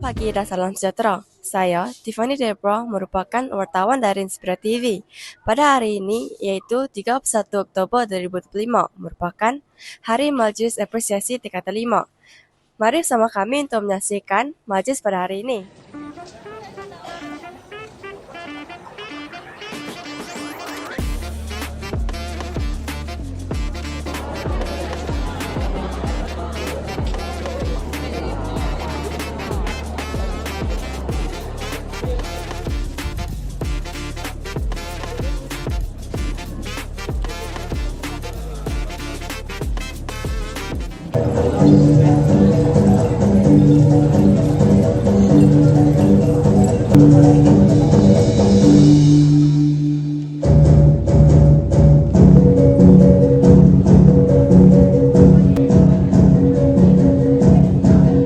pagi dan salam sejahtera. Saya, Tiffany Debra, merupakan wartawan dari Inspira TV. Pada hari ini, yaitu 31 Oktober 2025, merupakan Hari Majelis Apresiasi Tingkatan 5. Mari bersama kami untuk menyaksikan majelis pada hari ini.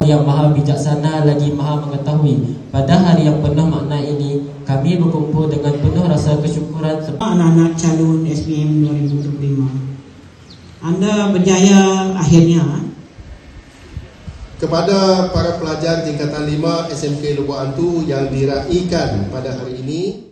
Yang maha bijaksana lagi maha mengetahui. Pada hari yang penuh makna ini, kami berkumpul dengan penuh rasa kesyukuran anak-anak calon SPM 2025. Anda berjaya akhirnya. Kepada para pelajar tingkatan 5 SMK Lubuk Antu yang diraikan pada hari ini,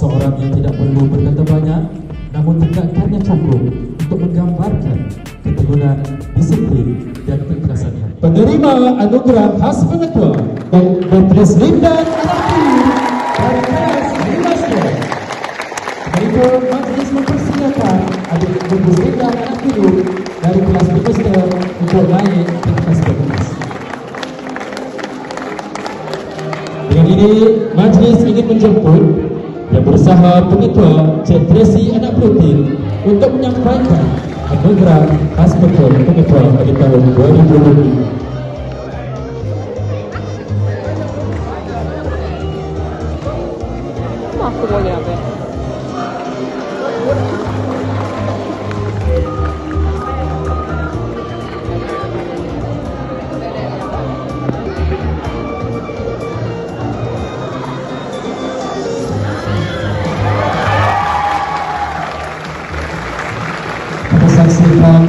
seorang yang tidak perlu berkata banyak, namun tegakkannya cukup untuk menggambarkan keteguhan, disiplin dan keikhlasannya. Penerima anugerah khas pengetua Beatrice Linda Anakini dari kelas 15. Berikut majlis mempersilakan adik Beatrice Linda Anakini dari kelas 15 untuk naik ke kelas 12. Dengan ini, majlis ingin menjemput yang berusaha pengetua Cik Tracy Anak Putih untuk menyampaikan anugerah khas pengetua pada tahun 2020. Aku mau nyampe. Kita saksikan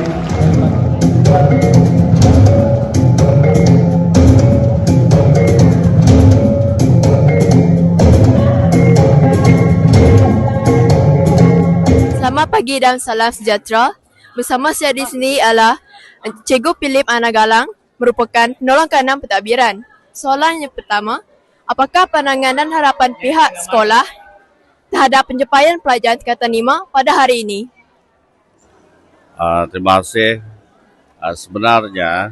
Selamat pagi dan salam sejahtera. Bersama saya di sini adalah Cikgu Philip Anagalang, merupakan penolong ke-6 pentadbiran. Soalan yang pertama, apakah pandangan dan harapan pihak sekolah terhadap pencapaian pelajaran tingkatan 5 pada hari ini? Terima kasih. Sebenarnya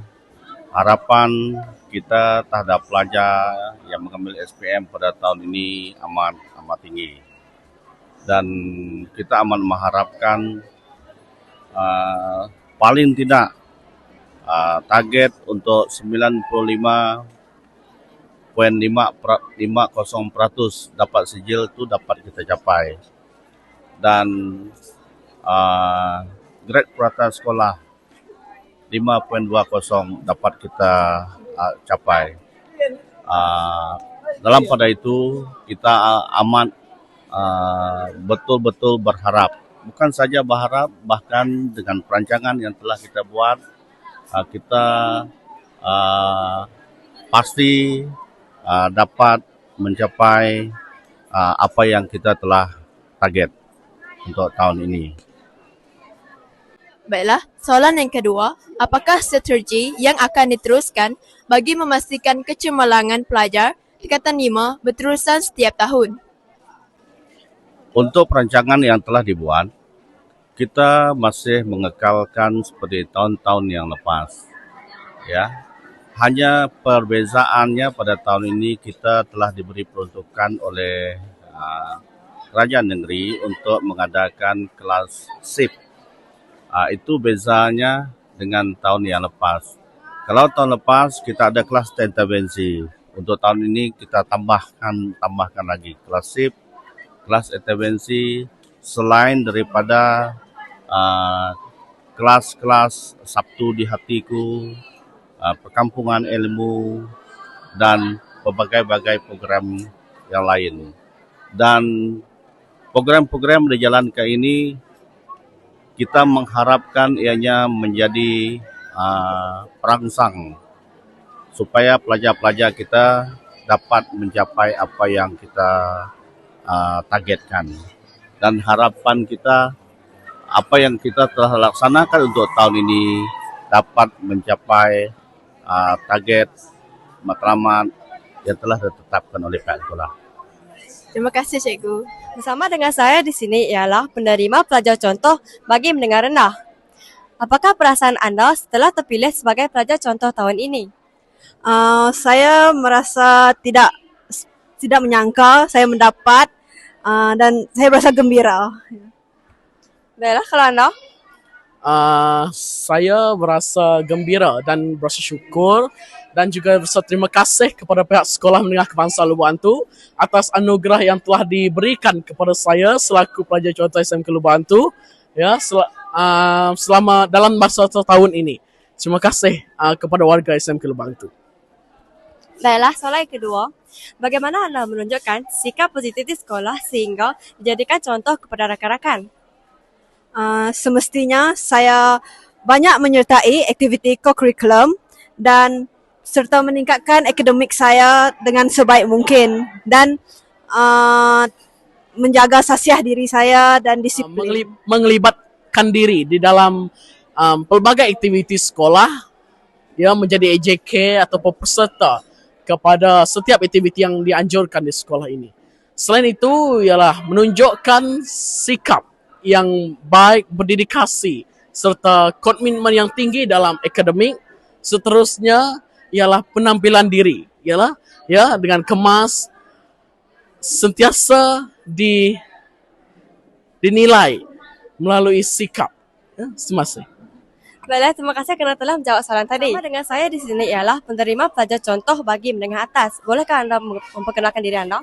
harapan kita terhadap pelajar yang mengambil SPM pada tahun ini amat tinggi. Dan kita amat mengharapkan paling tidak target untuk 95.50% dapat sijil itu dapat kita capai. Dan grade purata sekolah 5.20 dapat kita capai. Dalam pada itu kita amat betul-betul berharap, bukan saja berharap, bahkan dengan perancangan yang telah kita buat, kita pasti dapat mencapai apa yang kita telah target untuk tahun ini. Baiklah, soalan yang kedua, apakah strategi yang akan diteruskan bagi memastikan kecemerlangan pelajar tingkatan 5 berterusan setiap tahun? Untuk perancangan yang telah dibuat, kita masih mengekalkan seperti tahun-tahun yang lepas. Ya, hanya perbezaannya pada tahun ini kita telah diberi peruntukan oleh kerajaan negeri untuk mengadakan kelas SIP. Itu bezanya dengan tahun yang lepas. Kalau tahun lepas kita ada kelas intervensi, untuk tahun ini kita tambahkan lagi kelas SIP, kelas intervensi, selain daripada kelas-kelas Sabtu di Hatiku, perkampungan ilmu, dan berbagai-bagai program yang lain. Dan program-program dijalankan ini kita mengharapkan ianya menjadi perangsang supaya pelajar-pelajar kita dapat mencapai apa yang kita targetkan. Dan harapan kita, apa yang kita telah laksanakan untuk tahun ini dapat mencapai target matlamat yang telah ditetapkan oleh pihak sekolah. Terima kasih, Cikgu. Bersama dengan saya di sini ialah penerima pelajar contoh bagi mendengar rendah. Apakah perasaan anda setelah terpilih sebagai pelajar contoh tahun ini? Saya merasa tidak menyangka saya mendapat dan saya merasa gembira. Baiklah, kalau anda? Saya merasa gembira dan berasa syukur dan juga berasa terima kasih kepada pihak Sekolah Menengah Kebangsaan Lubuk Hantu atas anugerah yang telah diberikan kepada saya selaku pelajar contoh SMK Lubuk Hantu ya selama dalam masa tahun ini. Terima kasih kepada warga SMK Lubuk Hantu. Baiklah, soalan yang kedua. Bagaimana anda menunjukkan sikap positif di sekolah sehingga dijadikan contoh kepada rakan-rakan? Semestinya saya banyak menyertai aktiviti co-curriculum dan serta meningkatkan akademik saya dengan sebaik mungkin. Dan menjaga sasiah diri saya dan disiplin. Mengelibatkan diri di dalam pelbagai aktiviti sekolah, ya, menjadi EJK atau peserta kepada setiap aktiviti yang dianjurkan di sekolah ini. Selain itu ialah menunjukkan sikap yang baik, berdedikasi serta komitmen yang tinggi dalam akademik. Seterusnya ialah penampilan diri, ialah ya dengan kemas, sentiasa dinilai melalui sikap. Ya, terima kasih. Baiklah, terima kasih kerana telah menjawab soalan tadi. Sama dengan saya di sini ialah penerima pelajar contoh bagi menengah atas. Bolehkah anda memperkenalkan diri anda?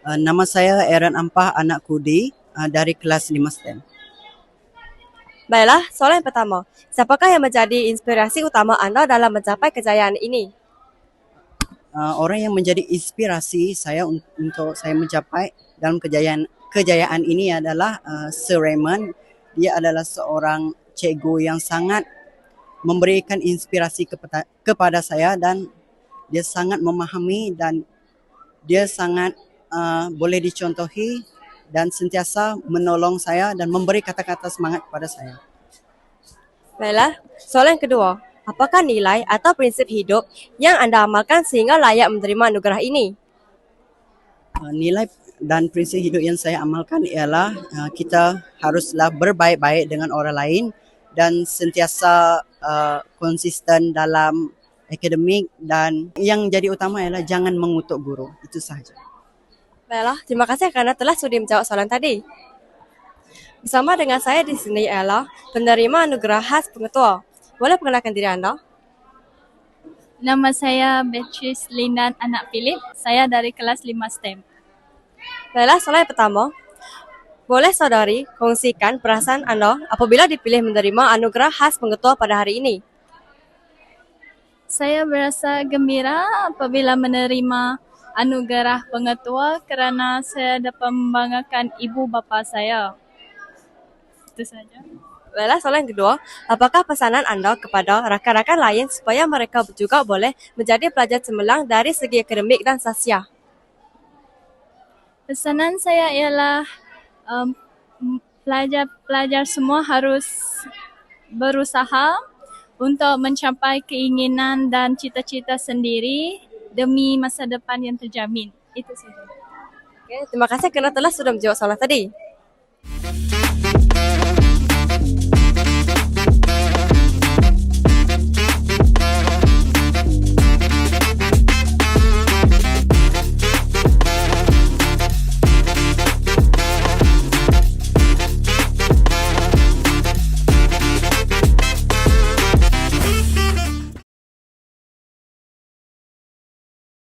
Nama saya Aaron Ampah Anak Kudi dari kelas 5 STEM. Baiklah, soalan yang pertama. Siapakah yang menjadi inspirasi utama anda dalam mencapai kejayaan ini? Orang yang menjadi inspirasi saya untuk saya mencapai dalam kejayaan ini adalah Sir Raymond. Dia adalah seorang cikgu yang sangat memberikan inspirasi kepada saya dan dia sangat memahami dan dia sangat boleh dicontohi dan sentiasa menolong saya dan memberi kata-kata semangat kepada saya. Baiklah, soalan yang kedua. Apakah nilai atau prinsip hidup yang anda amalkan sehingga layak menerima anugerah ini? Nilai dan prinsip hidup yang saya amalkan ialah kita haruslah berbaik-baik dengan orang lain dan sentiasa konsisten dalam akademik, dan yang jadi utama ialah jangan mengutuk guru. Itu sahaja. Baiklah, terima kasih kerana telah sudi menjawab soalan tadi. Bersama dengan saya di sini ialah penerima anugerah khas pengetua. Boleh perkenalkan diri anda? Nama saya Beatrice Lindan Anak Philip. Saya dari kelas 5 STEM. Baiklah, soalan yang pertama. Boleh saudari kongsikan perasaan anda apabila dipilih menerima anugerah khas pengetua pada hari ini? Saya berasa gembira apabila menerima anugerah pengetua kerana saya dapat membanggakan ibu bapa saya. Itu saja. Baiklah, soalan yang kedua. Apakah pesanan anda kepada rakan-rakan lain supaya mereka juga boleh menjadi pelajar cemerlang dari segi akademik dan sasiah? Pesanan saya ialah pelajar-pelajar semua harus berusaha untuk mencapai keinginan dan cita-cita sendiri demi masa depan yang terjamin. Itu saja. Terima kasih kerana telah sudah menjawab soalan tadi.